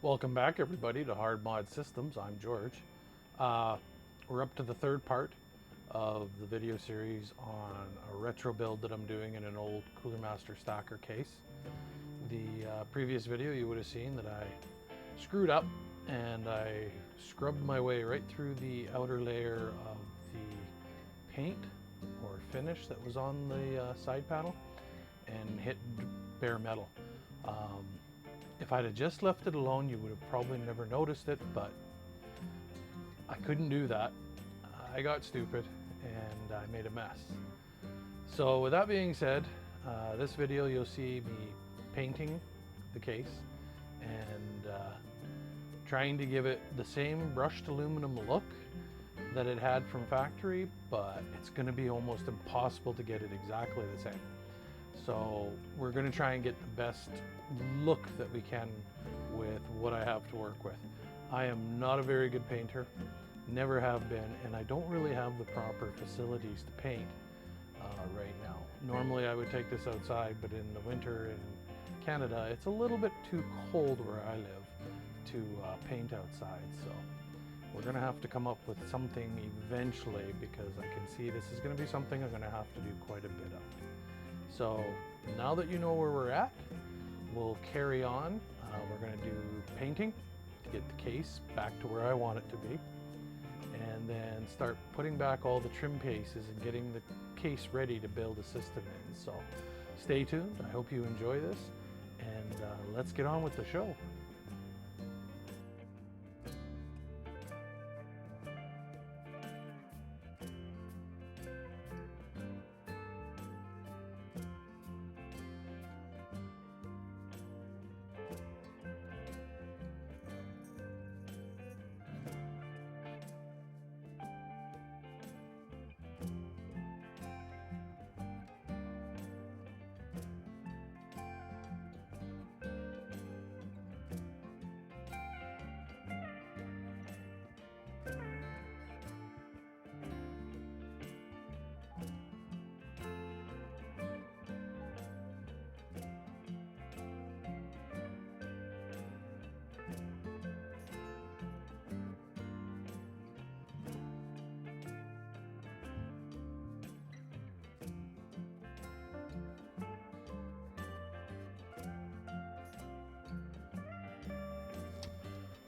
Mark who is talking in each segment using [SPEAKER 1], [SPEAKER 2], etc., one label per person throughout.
[SPEAKER 1] Welcome back, everybody, to Hard Mod Systems. I'm George. We're up to the third part of the video series on a retro build that I'm doing in an old Cooler Master stacker case. The previous video you would have seen that I screwed up and I scrubbed my way right through the outer layer of the paint or finish that was on the side panel and hit bare metal. If I'd have just left it alone, you would have probably never noticed it, but I couldn't do that. I got stupid and I made a mess. So with that being said, this video you'll see me painting the case and trying to give it the same brushed aluminum look that it had from factory, but it's going to be almost impossible to get it exactly the same. So we're going to try and get the best look that we can with what I have to work with. I am not a very good painter, never have been, and I don't really have the proper facilities to paint right now. Normally I would take this outside, but in the winter in Canada it's a little bit too cold where I live to paint outside. So we're going to have to come up with something eventually, because I can see this is going to be something I'm going to have to do quite a bit of. So now that you know where we're at, we'll carry on. We're going to do painting to get the case back to where I want it to be, and then start putting back all the trim pieces and getting the case ready to build a system in. So stay tuned. I hope you enjoy this, and let's get on with the show.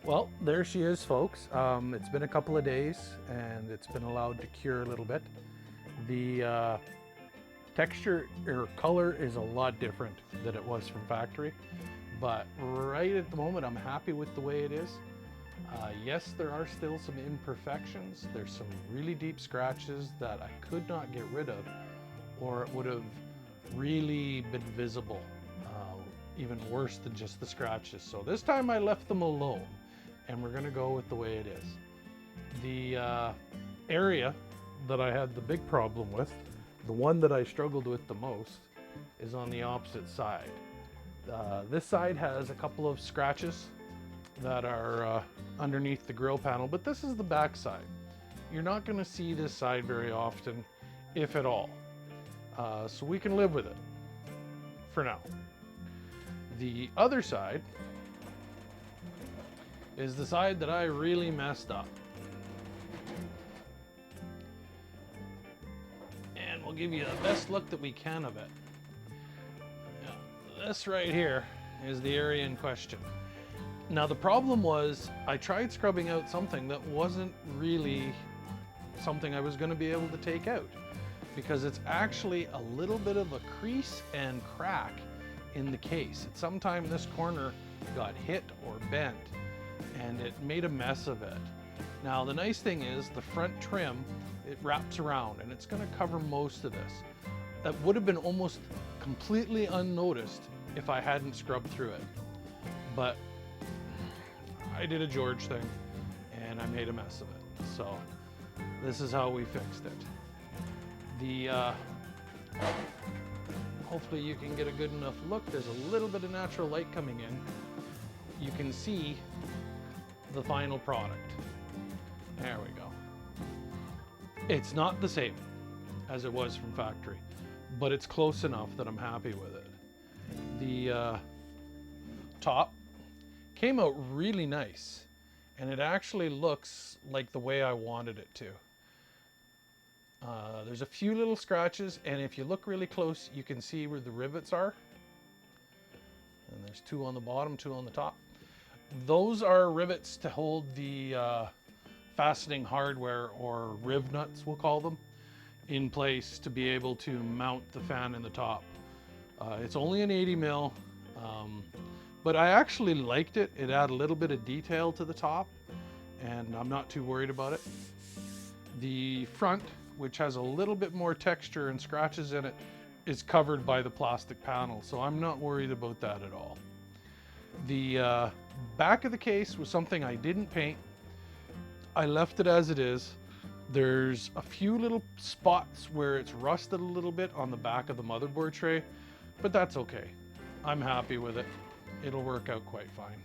[SPEAKER 1] Well, there she is, folks. It's been a couple of days and it's been allowed to cure a little bit. The texture or color is a lot different than it was from factory, but right at the moment I'm happy with the way it is. Yes, there are still some imperfections. There's some really deep scratches that I could not get rid of, or it would have really been visible, even worse than just the scratches. So this time I left them alone, and we're gonna go with the way it is. The area that I had the big problem with, the one that I struggled with the most, is on the opposite side. This side has a couple of scratches that are underneath the grill panel, but this is the back side. You're not gonna see this side very often, if at all. So we can live with it for now. The other side is the side that I really messed up. And we'll give you the best look that we can of it. Now, this right here is the area in question. Now the problem was I tried scrubbing out something that wasn't really something I was going to be able to take out, because it's actually a little bit of a crease and crack in the case. At some time this corner got hit or bent and it made a mess of it. Now the nice thing is the front trim, it wraps around and it's going to cover most of this. That would have been almost completely unnoticed if I hadn't scrubbed through it, but I did a George thing and I made a mess of it. So this is how we fixed it. The hopefully you can get a good enough look. There's a little bit of natural light coming in. You can see the final product. There we go. It's not the same as it was from factory, but it's close enough that I'm happy with it. The top Came out really nice, and it actually looks like the way I wanted it to. There's a few little scratches, and if you look really close, you can see where the rivets are. And there's 2 on the bottom, 2 on the top. Those are rivets to hold the fastening hardware, or riv nuts we'll call them, in place to be able to mount the fan in the top. It's only an 80 mil, but I actually liked it. It added a little bit of detail to the top, and I'm not too worried about it. The front, which has a little bit more texture and scratches in it, is covered by the plastic panel, so I'm not worried about that at all. The back of the case was something I didn't paint. I left it as it is. There's a few little spots where it's rusted a little bit on the back of the motherboard tray, but that's okay. I'm happy with it. It'll work out quite fine.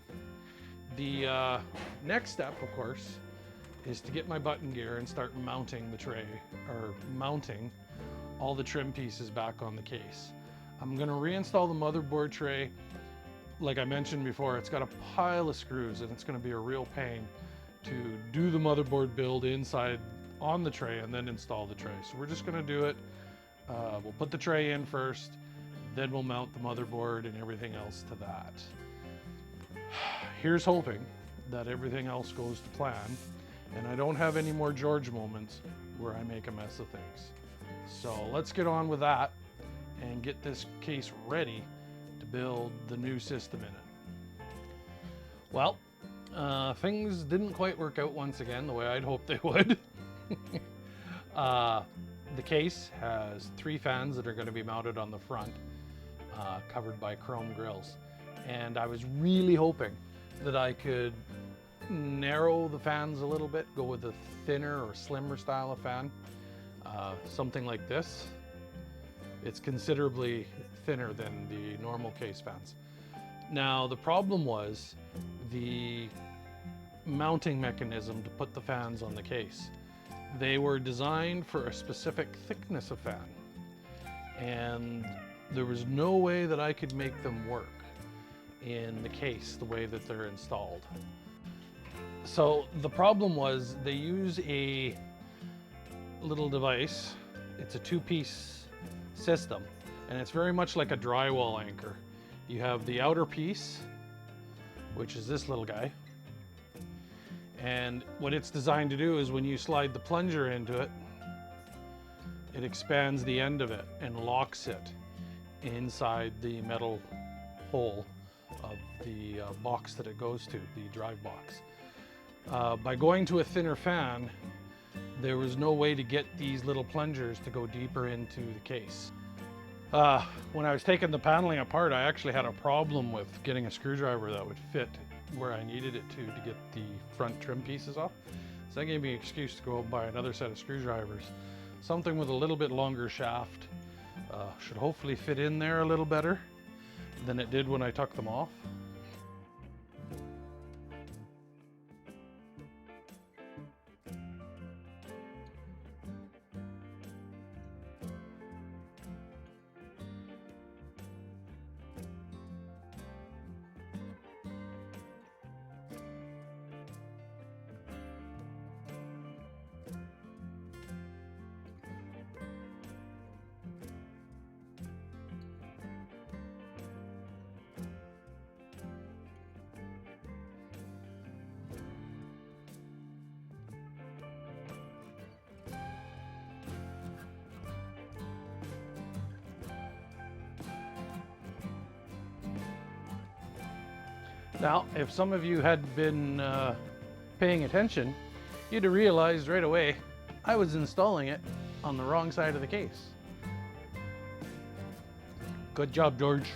[SPEAKER 1] The next step, of course, is to get my button gear and start mounting the tray, or mounting all the trim pieces back on the case. I'm gonna reinstall the motherboard tray. Like I mentioned before, it's got a pile of screws, and it's gonna be a real pain to do the motherboard build inside on the tray and then install the tray. So we're just gonna do it. We'll put the tray in first, then we'll mount the motherboard and everything else to that. Here's hoping that everything else goes to plan and I don't have any more George moments where I make a mess of things. So let's get on with that and get this case ready to build the new system in it. Well, things didn't quite work out once again the way I'd hoped they would. The case has 3 fans that are going to be mounted on the front, covered by chrome grills. And I was really hoping that I could narrow the fans a little bit, go with a thinner or slimmer style of fan, something like this. It's considerably thinner than the normal case fans. Now the problem was the mounting mechanism to put the fans on the case. They were designed for a specific thickness of fan, and there was no way that I could make them work in the case the way that they're installed. So the problem was they use a little device. It's a 2-piece system, and it's very much like a drywall anchor. You have the outer piece, which is this little guy, and what it's designed to do is when you slide the plunger into it, it expands the end of it and locks it inside the metal hole of the box that it goes to, the drive box. By going to a thinner fan, there was no way to get these little plungers to go deeper into the case. When I was taking the paneling apart, I actually had a problem with getting a screwdriver that would fit where I needed it to get the front trim pieces off. So that gave me an excuse to go and buy another set of screwdrivers. Something with a little bit longer shaft. Should hopefully fit in there a little better than it did when I took them off. Now, if some of you had been paying attention, you'd have realized right away I was installing it on the wrong side of the case. Good job, George.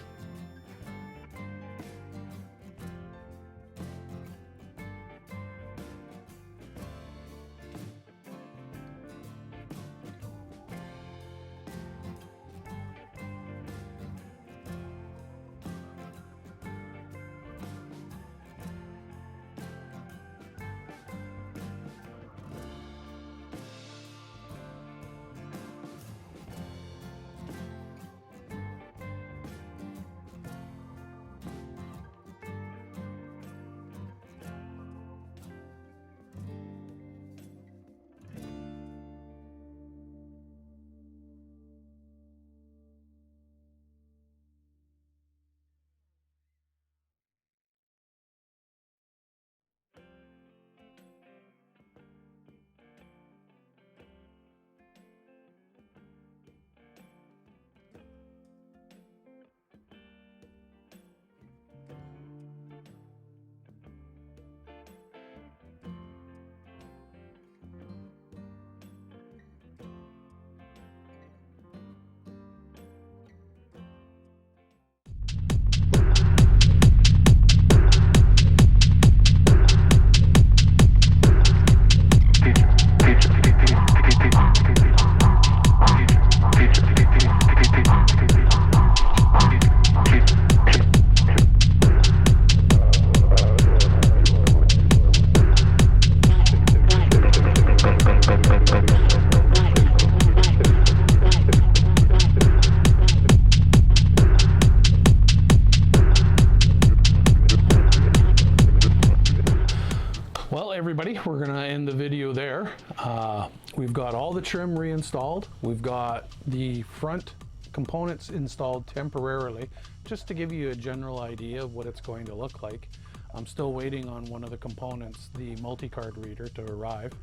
[SPEAKER 1] We've got all the trim reinstalled. We've got the front components installed temporarily, just to give you a general idea of what it's going to look like. I'm still waiting on one of the components, the multi-card reader, to arrive.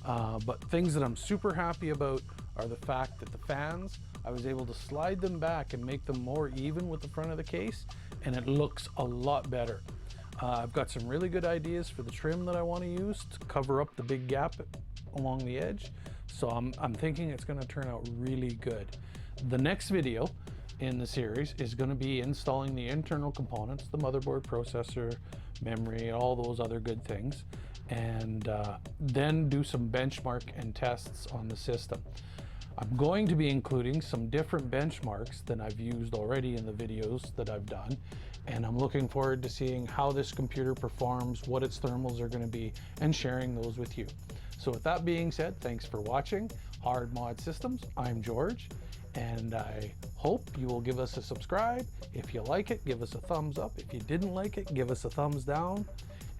[SPEAKER 1] But things that I'm super happy about are the fact that the fans, I was able to slide them back and make them more even with the front of the case, and it looks a lot better. I've got some really good ideas for the trim that I want to use to cover up the big gap along the edge. So I'm thinking it's going to turn out really good. The next video in the series is going to be installing the internal components, the motherboard, processor, memory, all those other good things, and then do some benchmark and tests on the system. I'm going to be including some different benchmarks than I've used already in the videos that I've done, and I'm looking forward to seeing how this computer performs, what its thermals are going to be, and sharing those with you. So with that being said, thanks for watching Hard Mod Systems. I'm George, and I hope you will give us a subscribe. If you like it, give us a thumbs up. If you didn't like it, give us a thumbs down.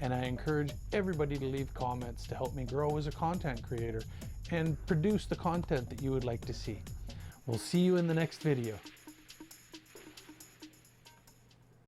[SPEAKER 1] And I encourage everybody to leave comments to help me grow as a content creator and produce the content that you would like to see. We'll see you in the next video.